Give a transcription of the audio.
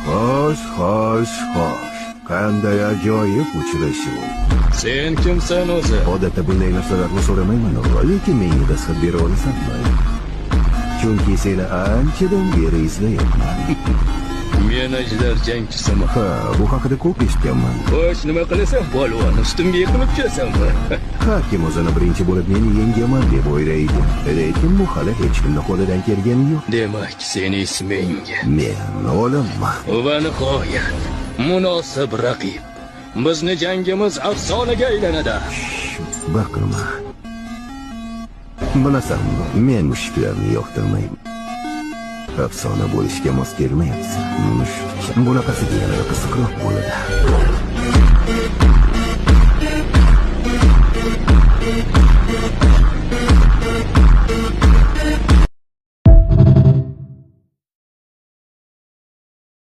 Xo'sh. Qanday ajoyib uchrashuv. Sen kimsan o'zi? Odatda bunday narsalarni so'ramayman, lekin menga dastxat bera olasanmi? Chunki seni anchadan beri izlayapman. Men ajdar jangchisiman. Ha, bu haqida ko'p eshitganman. Xo'sh, nima qilasan? Polvon ustimga yiqilib kelasanmi? Har kim o'zini birinchi bo'lib meni yengaman deb o'ylaydi. Lekin bu hali hech kimni qo'lidan kelgani yo'q. Demak, seni isming Men o'limman. va nihoyat munosib raqib. Bizni jangimiz afsonaga aylanadi. Baqirma. Bilasanmi, men mushuklarni yoqtirmayman. Afsona bo'lishga mos kelmayapti. Mushuk. Bunaqasiga yanada qiziqroq bo'ladi.